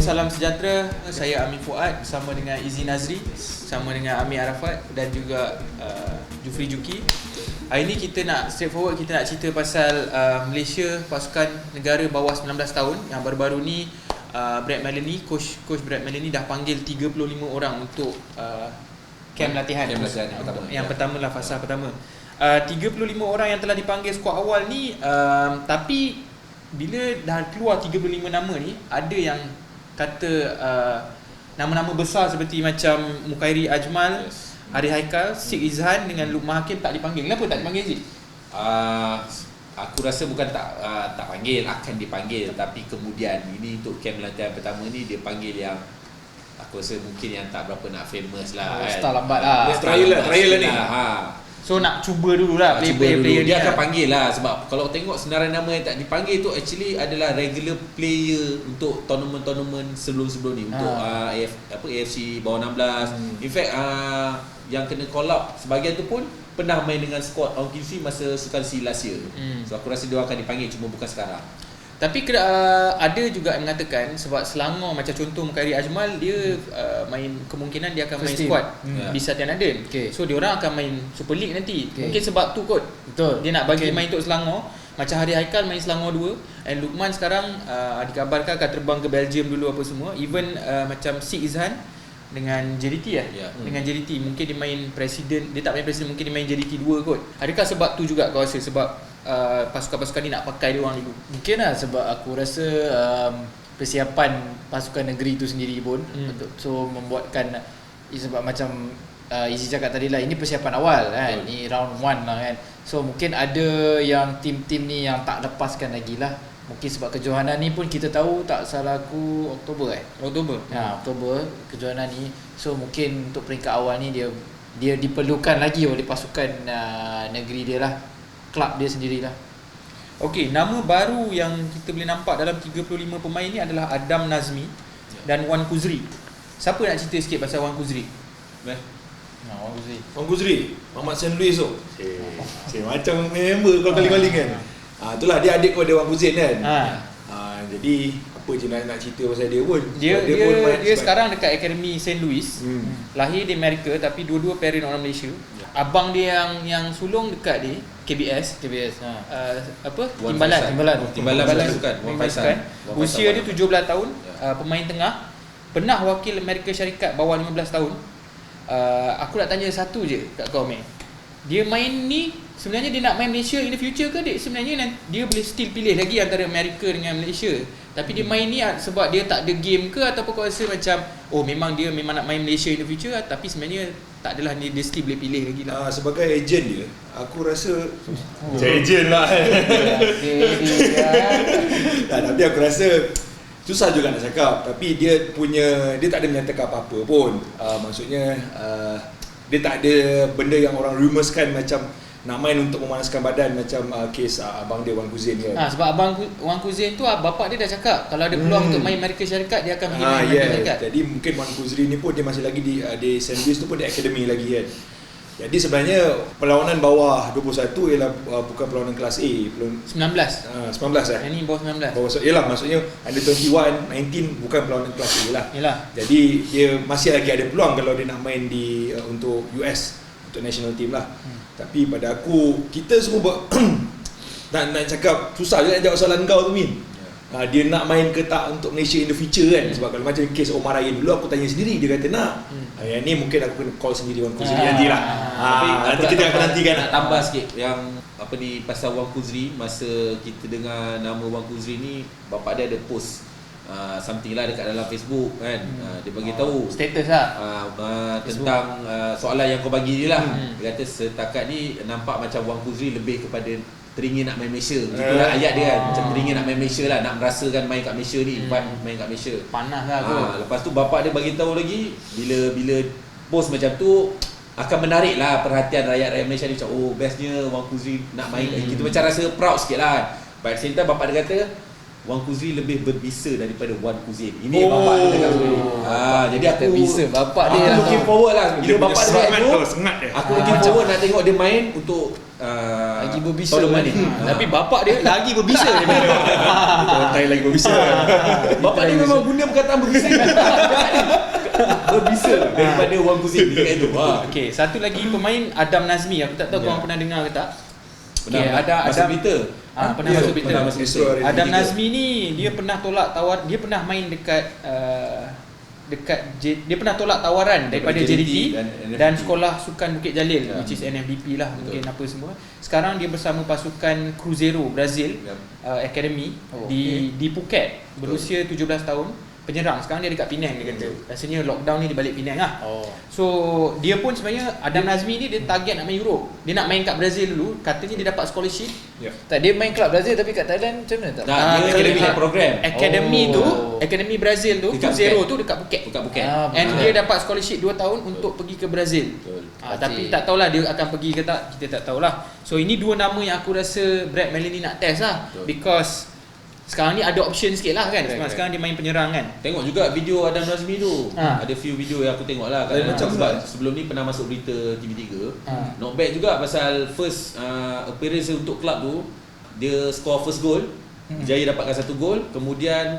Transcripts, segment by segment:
salam sejahtera. Saya Amin Fuad bersama dengan Izzy Nazri, sama dengan Amir Arafat dan juga Jufri Juki. Hari ni kita nak straightforward, kita nak cerita pasal Malaysia, pasukan negara bawah 19 tahun yang baru-baru ni Brad Melanie, coach Brad Melanie dah panggil 35 orang untuk camp latihan. Yang pertama lah, fasa pertama. 35 orang yang telah dipanggil skuad awal ni, tapi bila dah keluar 35 nama ni, ada yang kata nama-nama besar seperti macam Mukairi Ajmal, Hari Haikal, Sik Izhan dengan Luqman Hakim tak dipanggil. Kenapa tak dipanggil, Zik? Aku rasa bukan tak panggil, akan dipanggil, tapi kemudian ini untuk camp latihan pertama ni dia panggil yang aku rasa mungkin yang tak berapa nak famous lah. Start lambat lah. Trial lah ni. So nak cuba dulu lah player dia akan panggil lah. Sebab kalau tengok senarai nama yang tak dipanggil tu actually adalah regular player untuk tournament-tournament sebelum-sebelum ni, untuk AFC bawah 16. In fact yang kena call up sebahagian tu pun pernah main dengan squad Ong Kim masa Sukan C last year. So aku rasa dia akan dipanggil, cuma bukan sekarang. Tapi ada juga yang mengatakan sebab Selangor macam contoh Mukairi Ajmal, dia main, kemungkinan dia akan main squad di Satya Naden. So dia orang akan main Super League nanti. Mungkin sebab tu kot. Betul. Dia nak bagi main untuk Selangor. Macam Hari Haikal main Selangor 2, and Luqman sekarang dikabarkan akan terbang ke Belgium dulu apa semua. Even macam Sik Izhan dengan JDT dengan JDT mungkin dia main presiden, dia tak main presiden, mungkin dia main JDT 2 kot. Adakah sebab tu juga kau rasa, sebab pasukan-pasukan ni nak pakai dia orang dulu? Mungkin lah, sebab aku rasa persiapan pasukan negeri tu sendiri pun so membuatkan, sebab macam Izzy cakap tadi lah, ini persiapan awal kan, ni round 1 lah kan. So mungkin ada yang tim-tim ni yang tak lepaskan lagi lah. Mungkin sebab kejohanan ni pun kita tahu, tak salah aku Oktober Oktober kejohanan ni. So mungkin untuk peringkat awal ni dia diperlukan lagi oleh pasukan negeri dia lah, klub dia sendirilah. Okey, nama baru yang kita boleh nampak dalam 35 pemain ni adalah Adam Nazmi dan Wan Kuzri. Siapa nak cerita sikit pasal Wan Kuzri? Wan Kuzri, Muhammad St. Louis tu. Macam member kau calling kan. Itulah dia adik kepada Wan Kuzin kan. Jadi apa je nak cerita pasal dia pun. Dia sekarang dekat Akademi St. Louis. Lahir di Amerika tapi dua-dua parent orang Malaysia. Abang dia yang sulung dekat dia KBS. Timbalan pasukan. Usia dia 17 tahun, pemain tengah, pernah wakil Amerika Syarikat bawah 15 tahun. Aku nak tanya satu je kat kau, Mei. Dia main ni sebenarnya dia nak main Malaysia in the future ke dia? Sebenarnya dia boleh still pilih lagi antara Amerika dengan Malaysia. Tapi dia main ni sebab dia tak ada game ke, ataupun kau rasa macam memang dia nak main Malaysia in the future, tapi sebenarnya tak adalah, dia still boleh pilih lagi lah. Sebagai ejen dia, aku rasa macam ejen lah. Tapi aku rasa susah juga nak cakap. Tapi dia tak ada menyatakan apa-apa pun. Maksudnya dia tak ada benda yang orang rumorskan macam nak main untuk memanaskan badan macam kes abang dia Wan Kuzin kan. Sebab abang Wan Kuzin tu bapak dia dah cakap kalau ada peluang untuk main Amerika Syarikat, dia akan pergi main Amerika Syarikat. Jadi mungkin Wan Kuzri ni pun dia masih lagi di St. Louis tu pun di akademi lagi kan. Jadi sebenarnya perlawanan bawah 21 ialah bukan perlawanan kelas A, 19 Ini bawah 19. Yalah, maksudnya under 21, 19 bukan perlawanan kelas A lah. Yalah. Jadi dia masih lagi ada peluang kalau dia nak main untuk US, untuk national team lah. Tapi pada aku, kita semua nak cakap susah je nak jawab soalan kau tu, Min. Dia nak main ke tak untuk Malaysia in the future kan. Sebab kalau macam kes Omar Ryan dulu, aku tanya sendiri, dia kata nak. Yang ni mungkin aku kena call sendiri Wan Kuzri nanti lah. Tapi nanti kita akan nantikan. Nak tambah sikit yang pasal Wan Kuzri. Masa kita dengar nama Wan Kuzri ni, bapak dia ada post something lah dekat dalam Facebook kan. Dia bagi tahu status lah tentang soalan yang kau bagi dia lah. Dia kata setakat ni nampak macam Wan Kuzri lebih kepada teringin nak main Malaysia. Begitulah ayat dia kan. Macam teringin nak main Malaysia lah, nak merasakan main kat Malaysia ni, main kat Malaysia. Panas lah tu. Lepas tu bapak dia bagi tahu lagi, bila post macam tu akan menarik lah perhatian rakyat Malaysia ni, macam bestnya Wan Kuzri nak main. Kita macam rasa proud sikit lah. But at the same time bapak dia kata Wan Kuzri lebih berbisa daripada Wan Kuzin. Ini bapak dia cakap sendiri. Jadi aku bisa bapak dia aku lah. looking forward lah. Bila bapak dia semangat tu, tu, sengat dia. aku looking forward nak tengok dia main untuk lagi berbisa tournament ni. ni. Tapi bapak dia lagi berbisa dia. Orang Thailand lagi berbisa. Bapak dia memang guna perkataan berbisa. Berbisa daripada Wan Kuzin dia kata tu. Okey, satu lagi pemain Adam Nazmi. Aku tak tahu Ya. korang pernah dengar ke tak? Pernah Okey, ada masuk berita. pernah Ya, masuk berita. Pernah masuk Esok hari Adam tiga. Nazmi ni dia pernah tolak tawar, dia pernah main dekat dia pernah tolak tawaran daripada JDT dan Sekolah Sukan Bukit Jalil, Ya. which is NFDP lah. Betul. Mungkin apa semua. Sekarang dia bersama pasukan Cruzeiro Brazil Ya. Academy Oh, di Phuket, berusia 17 tahun. Penyerang. Sekarang dia dekat Penang dia kata. Rasanya lockdown ni dia balik Penang lah. So dia pun sebenarnya Adam Nazmi ni dia target nak main Europe. Dia nak main kat Brazil dulu. Katanya dia dapat scholarship. Ya. Tak, dia main kelab Brazil tapi kat Thailand macam mana tak? Nah, dia Academy. academy program Academy Oh. tu, Academy Brazil tu, Dekat Cruzeiro Phuket. tu dekat Phuket. bukan bukan. And Betul. dia dapat scholarship 2 tahun untuk pergi ke Brazil. Betul. Tapi tak tahulah dia akan pergi ke tak, kita tak tahulah. So ini dua nama yang aku rasa Brad Melanie nak test lah. Betul. Because sekarang ni ada option sikit lah kan. Sebab Correct. sekarang dia main penyerang kan. Tengok juga video Adam Nazmi tu. Ha. Ada few video yang aku tengok lah. Lain macam Sebab juga. sebelum ni pernah masuk berita TV3. Ha. Not bad juga pasal first appearance untuk club tu, dia score first goal. Jaya dapatkan 1 gol. Kemudian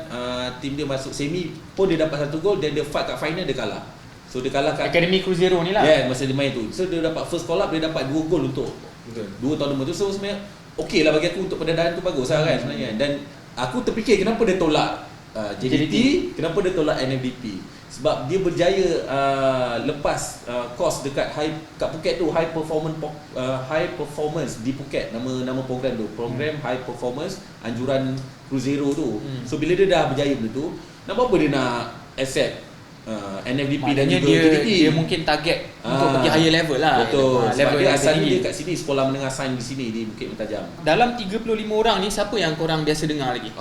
tim dia masuk semi pun dia dapat 1 gol. Dan dia fight kat final dia kalah. So dia kalah kat Academy Cruzeiro ni lah. masa dia main tu. So dia dapat first call up, dia dapat 2 gol untuk Betul. 2 tournament tu. So sebenarnya okey lah bagi aku untuk pendedahan tu bagus lah kan sebenarnya. Dan aku terfikir kenapa dia tolak JDT, kenapa dia tolak NFDP. Sebab dia berjaya lepas course dekat kat Phuket tu, high performance di Phuket, nama program tu, program high performance anjuran Cruzeiro tu. So bila dia dah berjaya benda tu, nak apa dia nak accept NFDP dan Maknanya juga dia, JDT. dia mungkin target untuk pergi higher level lah. Betul. Sebab Level dia yang asalnya tinggi. dia kat sini sekolah menengah sains di sini di Bukit Mentajam. Dalam 35 orang ni siapa yang korang biasa dengar lagi?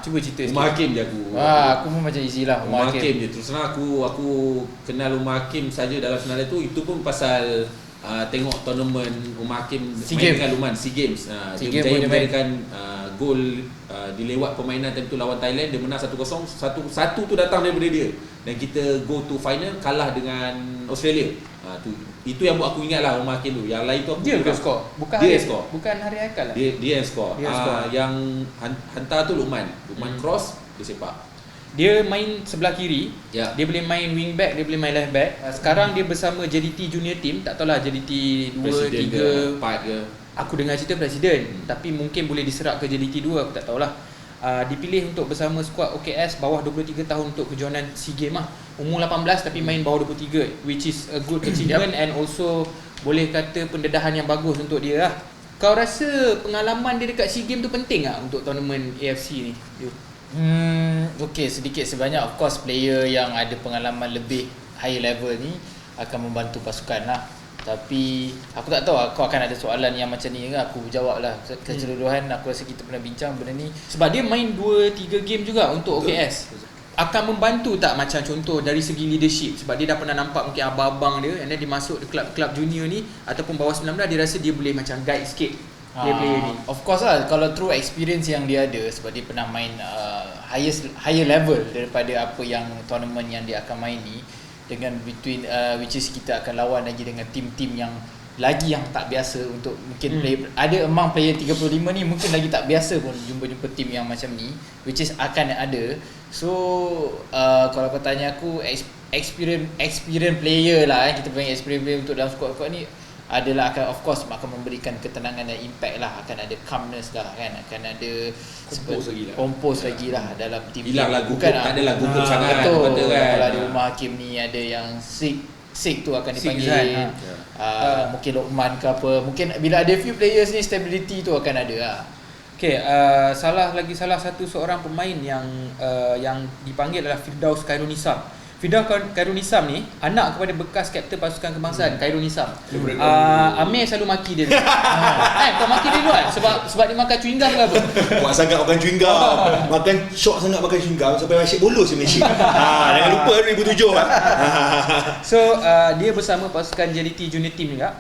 Cuba cerita sikit. Umar Hakim je aku. Aku pun macam easy lah Umar Hakim je. Terus terang aku kenal Umar Hakim saja dalam senarai tu, itu pun pasal tengok tournament Umar Hakim SEA main Games. dengan Luman SEA Games. SEA Dia Games berjaya pun dia main. menjadikan gol dilewat permainan time tu lawan Thailand, dia menang 1-0. Satu tu datang daripada dia. Dan kita go to final kalah dengan Australia. Itu yang buat aku ingat lah Umar Hakim tu. Yang lain tu aku Dia ke kurang. skor? Bukan Dia Hari- skor. Bukan Hari Haikal lah. Dia yang skor. Dia skor. Yang hantar tu Luqman cross, dia sepak. Dia main sebelah kiri. Ya. Dia boleh main wing back, dia boleh main left back. Sekarang dia bersama JDT Junior Team. Tak tahulah JDT 2, Presiden 3. ke, 4 ke. Aku dengar cerita presiden, tapi mungkin boleh diserap ke JDT 2, aku tak tahulah. Dipilih untuk bersama skuad OKS bawah 23 tahun untuk kejohanan SEA Games lah. Umur 18 tapi main bawah 23, which is a good achievement and also boleh kata pendedahan yang bagus untuk dia lah. Kau rasa pengalaman dia dekat SEA Games tu penting tak untuk tournament AFC ni? Okay, sedikit sebanyak of course player yang ada pengalaman lebih high level ni akan membantu pasukan lah. Tapi aku tak tahu aku akan ada soalan yang macam ni ke, aku jawab lah. Keseluruhan aku rasa kita pernah bincang benda ni. Sebab dia main 2-3 game juga untuk OKS. Akan membantu tak macam contoh dari segi leadership? Sebab dia dah pernah nampak mungkin abang-abang dia, and then dia masuk di klub-klub junior ni ataupun bawah 19, dia rasa dia boleh macam guide sikit player-player ni. Of course lah, kalau through experience yang dia ada, sebab dia pernah main higher level daripada apa yang tournament yang dia akan main ni, dengan between which is kita akan lawan lagi dengan tim-tim yang lagi yang tak biasa untuk mungkin player, ada among player 35 ni mungkin lagi tak biasa pun jumpa tim yang macam ni, which is akan ada. So kalau kau tanya aku, experience player lah, kita panggil experience player untuk dalam squad ni adalah akan of course akan memberikan ketenangan dan impact lah, akan ada calmness lah kan, akan ada compose lagi lah dalam tim. Hilang lah gugup, tak adalah gugup sangat. Betul, kata kan. kalau ada Umar Hakim ni ada yang sick tu akan Sick dipanggil. Zan, Mungkin Lokman ke apa, mungkin bila ada few players ni stability tu akan ada lah. Okay, salah satu seorang pemain yang dipanggil adalah Firdaus Khairul Nisam. Firdaus Khairul Nisam ni anak kepada bekas kapten pasukan kebangsaan Khairul Nisam. Amir selalu maki dia. Kau maki dia dulu kan sebab dia makan chewing gum ke apa? Kuat sangat makan chewing gum. Makan syok sangat makan chewing gum sampai asyik bolos je Malaysia. Jangan lupa 2007 lah. So dia bersama pasukan JDT Junior Team juga.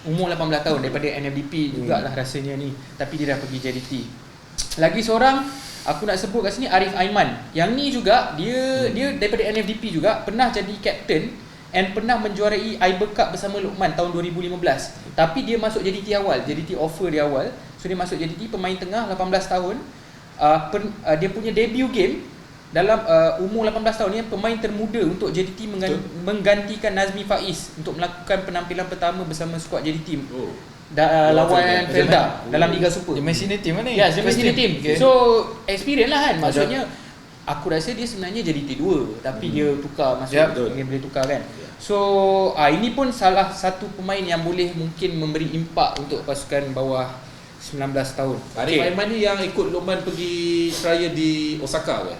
Umur 18 tahun, daripada NFDP jugalah rasanya ni. Tapi dia dah pergi JDT. Lagi seorang aku nak sebut kat sini Arif Aiman. Yang ni juga dia daripada NFDP juga, pernah jadi captain and pernah menjuarai Iber Cup bersama Luqman tahun 2015. Tapi dia masuk JDT awal, JDT offer dia awal. So dia masuk JDT, pemain tengah 18 tahun. Dia punya debut game dalam umur 18 tahun ni, pemain termuda untuk JDT menggantikan Nazmi Faiz untuk melakukan penampilan pertama bersama skuad JDT. Lawan Felda dalam Liga Super. Dia main senior team mana ni? Ya, dia main senior team. Okay. So experience lah kan. Maksudnya aku rasa dia sebenarnya JDT 2 tapi dia tukar masuk, dia boleh tukar kan. So ini pun salah satu pemain yang boleh mungkin memberi impak untuk pasukan bawah 19 tahun. Arif Aiman ni yang ikut Luqman pergi trial di Osaka ke?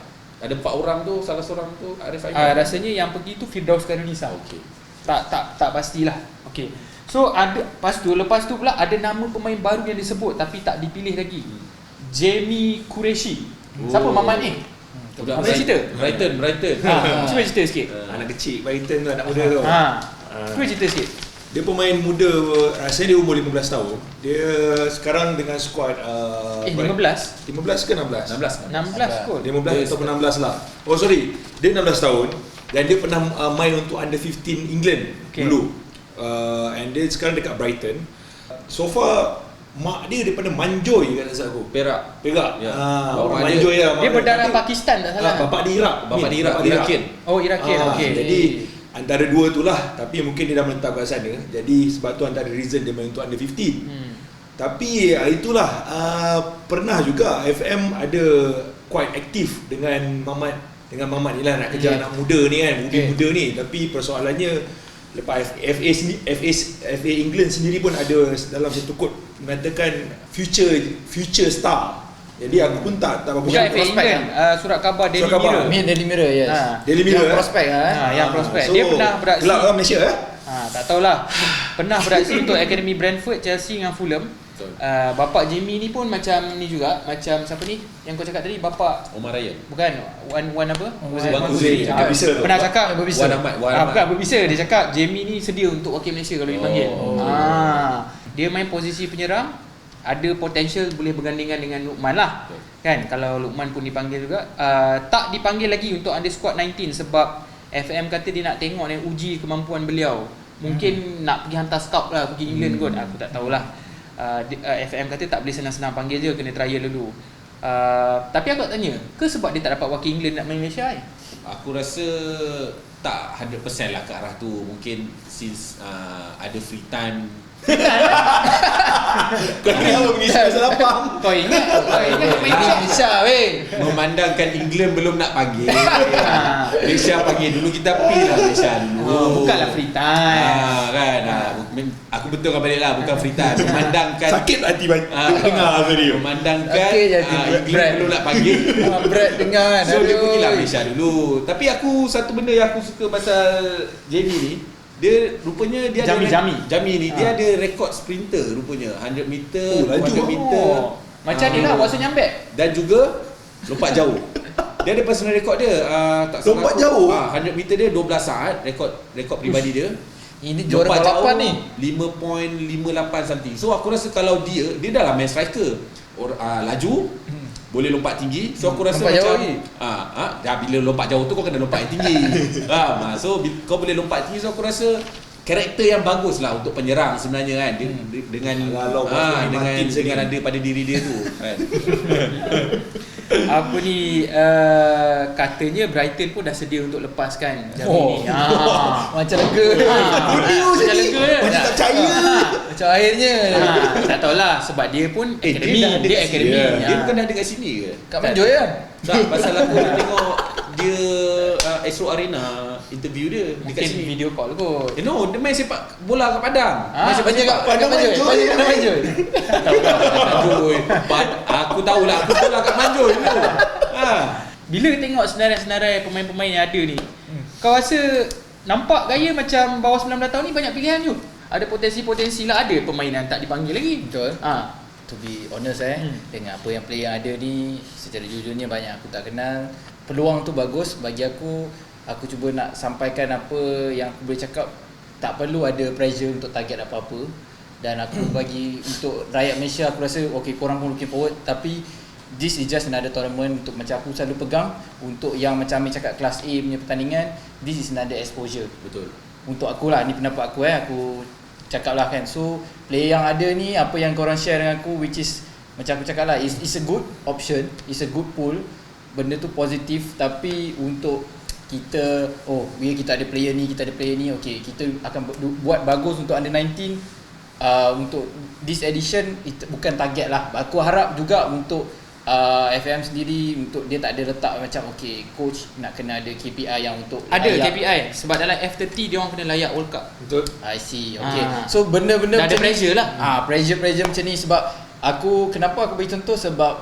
Ada 4 orang tu, salah seorang tu Arif Aiman. Rasanya yang pergi tu Firdaus Karunisa. Okey. Tak pastilah. Okey. So lepas tu pula ada nama pemain baru yang disebut tapi tak dipilih lagi. Jamie Qureshi. Siapa Mamat ni? Boleh cerita? Brighton. Cuba cerita sikit. Anak kecil Brighton tu, anak muda tu. Cuba cerita sikit. Dia pemain muda, rasanya dia umur 15 tahun. Dia sekarang dengan skuad 15 ke 16? 16 kot. 15 ataupun 16 lah. Oh sorry, dia 16 tahun dan dia pernah main untuk under 15 England dulu. And dia sekarang dekat Brighton. So far mak dia daripada Manjoy kat rasa aku. Perak. Ya. Bapak Manjoy lah. Dia berdarah Pakistan tak salah. Bapak dia Iraq. Irakian. Oh, Irakian. Okey. Jadi antara dua tu lah, tapi mungkin dia dah menetap kat sana. Jadi sebab tu antara reason dia main untuk under 15. Tapi itulah pernah juga FM ada quite aktif dengan Mamat ni lah, nak kejar anak muda ni kan, muda ni. Tapi persoalannya lepas FA England sendiri pun ada dalam satu kod mengatakan future star. Jadi aku pun tak berapa bukan FA England, surat khabar Daily Mirror. Daily Mirror, yes. Daily Mirror yang prospek yang prospek. So, dia pernah beraksi kelab kan Malaysia tak tahulah. Pernah beraksi untuk Akademi Brentford, Chelsea dengan Fulham. Bapak Jamie ni pun macam ni juga, macam siapa ni yang kau cakap tadi, bapak Omar Ryan. Bukan, Wan apa? Wan Uzri. Pernah cakap Wan Ahmad. Bukan berbisa, dia cakap Jamie ni sedia untuk wakil Malaysia kalau dipanggil. Dia main posisi penyerang, ada potential boleh bergandingan dengan Luqman lah. Kan, kalau Luqman pun dipanggil juga. Tak dipanggil lagi untuk under squad 19 sebab FM kata dia nak tengok dan uji kemampuan beliau. Mungkin nak pergi hantar scout lah, pergi England kot, aku tak tahulah. FM kata tak boleh senang-senang panggil je, kena trial dulu. Tapi aku nak tanya, ke sebab dia tak dapat wakil England nak main Malaysia kan? Aku rasa tak 100% lah ke arah tu. Mungkin since ada free time. Kau ni apa mengisi masa lapang? Kau ingat main Malaysia weh. Memandangkan England belum nak panggil, Malaysia panggil dulu, kita pilih lah Malaysia dulu. Bukanlah free time. Kan. Aku betulkan balik lah, bukan free time. Memandangkan Sakit hati dengar tadi. Memandangkan England Brad. belum nak panggil. Brad dengar kan. So dia pergilah Malaysia dulu. Tapi aku satu benda yang aku suka pasal Jamie ni, dia rupanya dia Jami ni dia ada rekod sprinter rupanya, 100 meter, 200 meter. Macam ni lah Watson Nyambek. Dan juga lompat jauh. Dia ada personal record dia, tak salah lompat aku, jauh. 100 meter dia 12 saat, rekod peribadi dia. Ini juara Lompat balapan jauh, ni 5.58 something. So aku rasa kalau dia dah lah main striker. Laju, boleh lompat tinggi. So aku rasa lompat macam jauh dah bila lompat jauh tu kau kena lompat yang tinggi. So kau boleh lompat tinggi. So aku rasa karakter yang bagus lah untuk penyerang sebenarnya kan. Dengan ada pada diri dia tu kan. Apa ni, katanya Brighton pun dah sedia untuk lepaskan Jamie ni. Macam lega. Macam lega. Macam tak percaya. Macam akhirnya Tak tahulah sebab dia pun akademi. Dia Akademi. Dia bukan dah ada kat sini ke? Kat Manjoy kan. Tak, pasal aku tengok dia Astro Arena interview dia dekat Mungkin sini. video call kot. No, dia main sepak bola kat Padang. Main sepak Banyak kat Manjoy. Manjoy. Aku tahulah, aku bola kat Manjoy dulu. Bila tengok senarai-senarai pemain-pemain yang ada ni, kau rasa nampak gaya macam bawah 19 tahun ni banyak pilihan tu. Ada potensi-potensi lah, ada pemain yang tak dipanggil lagi. Betul. To be honest dengan apa yang player yang ada ni, secara jujurnya banyak aku tak kenal. Peluang tu bagus bagi aku. Aku cuba nak sampaikan apa yang aku boleh cakap. Tak perlu ada pressure untuk target apa-apa. Dan aku bagi untuk rakyat Malaysia, aku rasa okey, korang pun looking forward. Tapi this is just another tournament untuk macam aku selalu pegang untuk yang macam Amir cakap kelas A punya pertandingan, this is another exposure. Betul. Untuk aku lah, ni pendapat aku aku cakap lah kan. So player yang ada ni, apa yang korang share dengan aku, which is macam aku cakap lah, it's a good option, it's a good pool, benda tu positif. Tapi untuk kita, bila kita ada player ni, okay, kita akan buat bagus untuk under 19. Untuk this edition, bukan target lah. Aku harap juga untuk FM sendiri, untuk dia tak ada letak macam okay, coach nak kena ada KPI yang untuk Ada layak. KPI sebab dalam F30 dia orang kena layak World Cup. Betul. I see. Okay. So benda-benda dah ada macam pressure ni, lah. Pressure macam ni. Sebab kenapa aku bagi contoh, sebab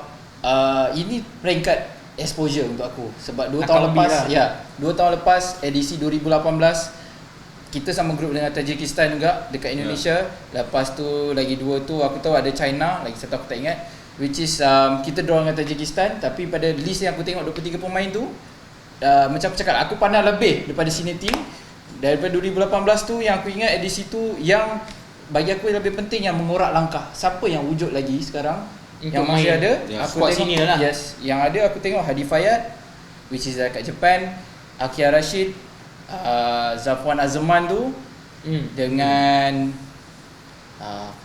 ini peringkat exposure untuk aku. Sebab 2 tahun lepas lah. 2 tahun lepas edisi 2018 kita sama grup dengan Tajikistan juga dekat Indonesia. Lepas tu lagi 2 tu aku tahu ada China, lagi satu aku tak ingat, which is kita draw dengan Tajikistan. Tapi pada list yang aku tengok 23 pemain tu, macam aku cakap, aku pandang lebih daripada senior team. Daripada 2018 tu yang aku ingat edisi tu, yang bagi aku yang lebih penting, yang mengorak langkah. Siapa yang wujud lagi sekarang Untuk yang masih main. ada, Ya, aku squad tengok senior lah. Yes, yang ada aku tengok Hadi Fayad, which is dekat Japan, Akia Rashid, Zafwan Azman tu, dengan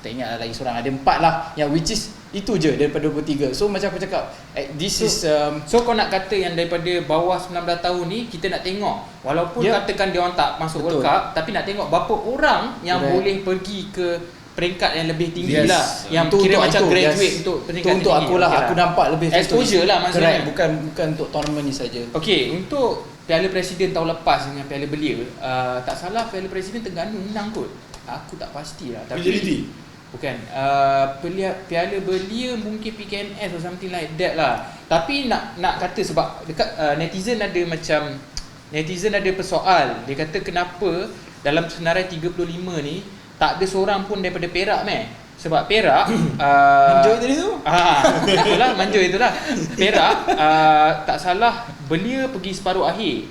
tak ingat lagi seorang, ada 4 lah, yang which is itu je daripada 23. So macam aku cakap, this is So kau nak kata yang daripada bawah 19 tahun ni kita nak tengok, walaupun katakan dia orang tak masuk World Cup, tapi nak tengok berapa orang yang boleh pergi ke peringkat yang lebih tinggi lah, yang itu kira untuk macam aku, graduate untuk peringkat itu untuk tinggi. aku lah. Okay Aku nampak lebih exposure lah maksudnya. Correct. Bukan untuk tournament ni saja. Okey, untuk Piala Presiden tahun lepas dengan Piala Belia, tak salah Piala Presiden Terengganu menang kot. Aku tak pasti lah, tapi PJDT? bukan. Piala Belia mungkin PKMS or something like that lah. Tapi nak kata sebab dekat netizen ada persoal. Dia kata kenapa dalam senarai 35 ni tak ada seorang pun daripada Perak Sebab Perak Enjoy tadi tu. itulah manja itulah. Perak tak salah Belia pergi separuh akhir.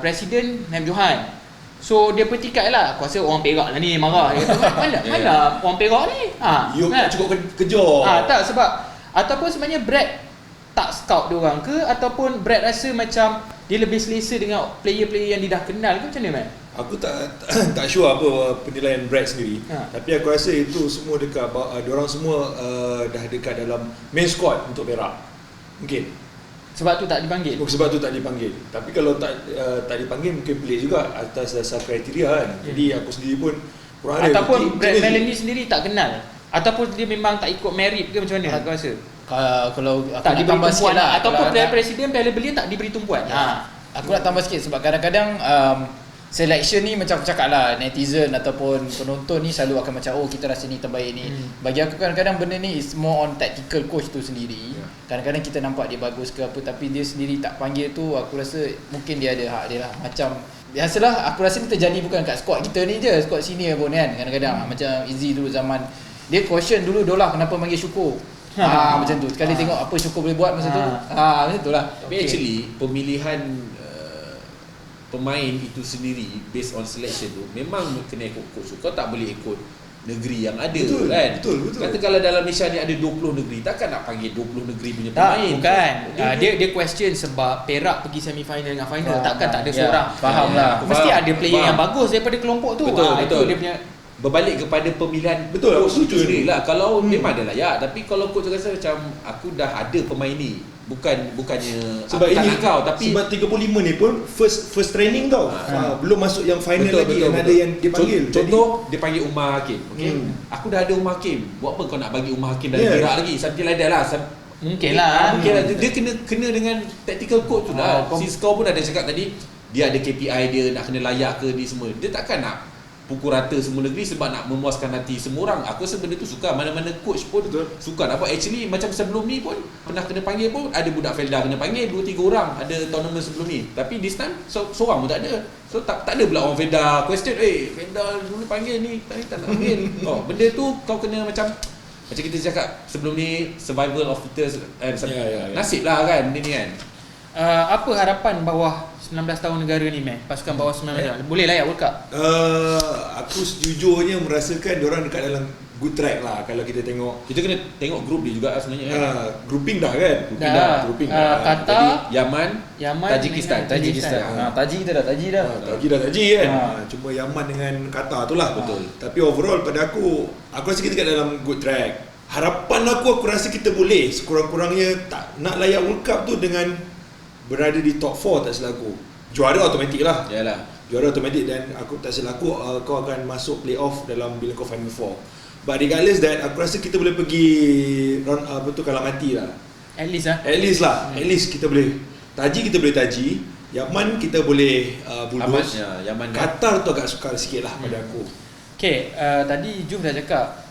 Presiden Naim Johan. So dia petikai lah. Aku rasa orang Perak lah ni marah. Dia kata mana orang Perak ni? You tak cukup kejar. Tak, sebab ataupun sebenarnya Brad tak scout dia orang ke, ataupun Brad rasa macam dia lebih selesa dengan player-player yang dia dah kenal ke, macam mana man? Aku tak sure apa penilaian Brad sendiri. Tapi aku rasa itu semua dekat diorang semua dah dekat dalam main squad untuk Perak. Mungkin Sebab tu tak dipanggil. sebab tu tak dipanggil. Tapi kalau tak dipanggil mungkin pelik juga atas dasar kriteria kan. Jadi aku sendiri pun kurang ada. Ataupun Brad Melanie sendiri tak kenal, ataupun dia memang tak ikut merit ke, macam mana aku rasa? Kalau aku Tak nak diberi tambah sikit tumpuan lah, ataupun kalau Piala nak- Presiden Piala Belia tak diberi tumpuan. Aku nak tambah sikit sebab kadang-kadang selection ni macam aku cakap lah, netizen ataupun penonton ni selalu akan macam kita rasa ni terbaik ni. Bagi aku kadang-kadang benda ni is more on tactical coach tu sendiri. Kadang-kadang kita nampak dia bagus ke apa, tapi dia sendiri tak panggil tu, aku rasa mungkin dia ada hak dia lah. Macam biasalah, aku rasa ni terjadi bukan kat squad kita ni je, squad senior pun kan. Kadang-kadang macam Izzy dulu zaman dia question dulu Dolah kenapa panggil Syukur. Macam tu. Sekali tengok apa Syukur boleh buat masa tu. Macam tu lah. Tapi actually pemilihan pemain itu sendiri based on selection tu memang kena ikut coach. Kau tak boleh ikut negeri yang ada. Betul, kan. betul. Kata kalau dalam Malaysia ni ada 20 negeri, takkan nak panggil 20 negeri punya Tak, pemain. bukan. Dia question sebab Perak pergi semi final dengan final, takkan tak ada Ya, seorang. faham lah. Aku Mesti faham, ada player faham. yang bagus daripada kelompok tu. Betul, Itu betul. dia punya Berbalik kepada pemilihan Betul, aku coach itu setuju. sendiri lah. Kalau memang ada layak, tapi kalau coach rasa macam aku dah ada pemain ni, bukannya Sebab aku tak ini nak kau, tapi sebab 35 ni pun first training tau. Belum masuk yang final lagi yang ada yang dipanggil. Contoh dia panggil Umar Hakim. Okey. Hmm. Aku dah ada Umar Hakim. Buat apa kau nak bagi Umar Hakim dari Yeah. Perak lagi? Something like that lah. mungkin lah. Mungkin lah. Dia kena dengan tactical coach tu lah. Since kau pun ada cakap tadi dia ada KPI dia nak kena layak ke ni semua. Dia takkan nak pukul rata semua negeri sebab nak memuaskan hati semua orang. Aku rasa benda tu suka. Mana-mana coach pun suka. Apa actually macam sebelum ni pun pernah kena panggil pun ada budak Felda kena panggil 2-3 orang ada tournament sebelum ni. Tapi this time seorang pun tak ada. So tak ada pula orang Felda question, Felda dulu panggil ni, tadi tak nak panggil. Benda tu kau kena macam kita cakap sebelum ni survival of fittest, nasib lah kan benda ni kan. Apa harapan bawah 19 tahun negara ni, pasukan bawah 19 tahun boleh layak World Cup? Aku sejujurnya merasakan diorang dekat dalam good track lah kalau kita tengok. Kita kena tengok grup dia juga sebenarnya kan. Grouping dah kan? Grouping dah. Qatar, Jadi Yaman, Tajikistan. Taji kita dah, Taji dah. Taji kan. Cuma Yaman dengan Qatar tu lah. Betul. Tapi overall pada aku rasa kita kat dalam good track. Harapan aku rasa kita boleh sekurang-kurangnya tak nak layak World Cup tu dengan berada di top 4 tak silap aku. Juara automatik lah. Yalah. Juara automatik dan aku tak silap aku kau akan masuk playoff dalam bila kau final 4. But regardless that aku rasa kita boleh pergi round kalah mati lah. At least lah. At least kita boleh Taji, kita boleh Taji. Yaman kita boleh bulldoze. Yaman. Qatar tu agak sukar sikit lah pada aku. Okay, tadi Juf dah cakap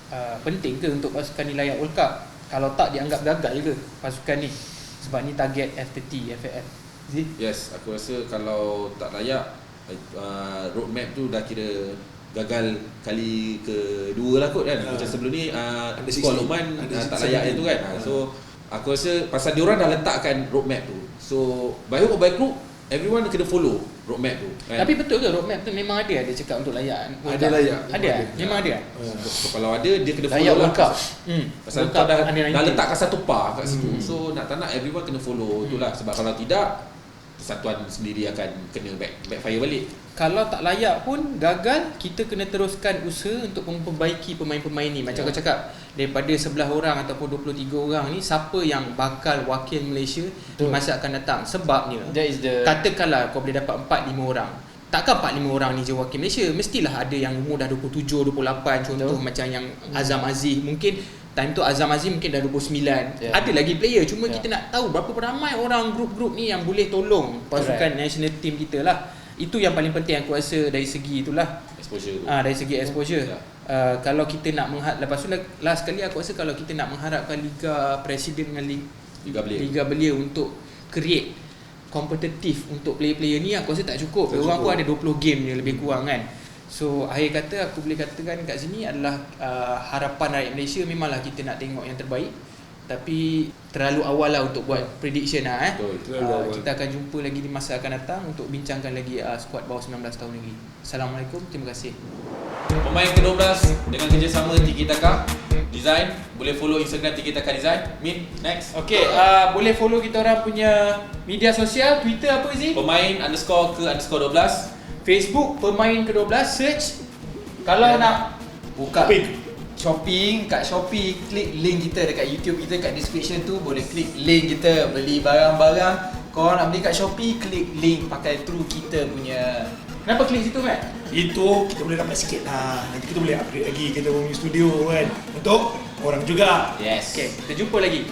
penting ke untuk pasukan ni layak World Cup? Kalau tak dianggap gagal je ke pasukan ni? Sebab ni target F30 FAF. Yes, aku rasa kalau tak layak roadmap tu dah kira gagal kali kedua lah kot kan. Macam sebelum ni squad Luqman tak layak tu kan. So aku rasa pasal diorang dah letakkan roadmap tu. So by hook or by crook everyone kena follow roadmap tu kan? Tapi betul ke roadmap tu memang ada cakap untuk layak? Ada layak. Ada? Memang ada? So, kalau ada dia kena follow Layak lah. World Cup. Pasal World kau Cup dah under 19. letakkan satu par kat situ. So nak tak nak everyone kena follow itulah. Sebab kalau tidak persatuan sendiri akan kena backfire balik. Kalau tak layak pun gagal, kita kena teruskan usaha untuk memperbaiki pemain-pemain ni. Macam kau cakap, daripada 11 orang ataupun 23 orang ni, siapa yang bakal wakil Malaysia di masa akan datang? Sebabnya katakanlah kau boleh dapat 4-5 orang. Takkan 4-5 orang ni je wakil Malaysia. Mestilah ada yang umur dah 27, 28. Contoh macam yang Azam Aziz. Mungkin time tu Azam Aziz mungkin dah 29. Ada lagi player. Cuma kita nak tahu berapa ramai orang grup-grup ni yang boleh tolong pasukan national team kita lah. Itu yang paling penting aku rasa dari segi itulah. Exposure tu. Dari segi exposure. Kalau kita nak lepas tu last sekali aku rasa kalau kita nak mengharapkan Liga Presiden dengan Liga Belia untuk create kompetitif untuk player-player ni, aku rasa tak cukup. Orang pun ada 20 game je lebih kurang kan. So akhir kata aku boleh katakan kat sini adalah harapan rakyat Malaysia memanglah kita nak tengok yang terbaik. Tapi terlalu awal lah untuk buat prediction lah kita akan jumpa lagi di masa akan datang untuk bincangkan lagi skuad bawah 19 tahun lagi. Assalamualaikum, terima kasih. Pemain ke-12 dengan kerjasama Tiki Taka Design. Boleh follow Instagram Tiki Taka Design. Min, next. Okay, boleh follow kita orang punya media sosial. Twitter apa Zee? Pemain_ke_12. Facebook Pemain ke-12, search. Kalau nak buka shopping kat Shopee, klik link kita dekat YouTube kita kat description tu, boleh klik link kita beli barang-barang. Kau nak beli kat Shopee, klik link pakai through kita punya. Kenapa klik situ, Mat? Itu kita boleh dapat sikit lah. Nanti kita boleh upgrade lagi kita punya studio kan. Untuk orang juga. Yes. Okay, kita jumpa lagi.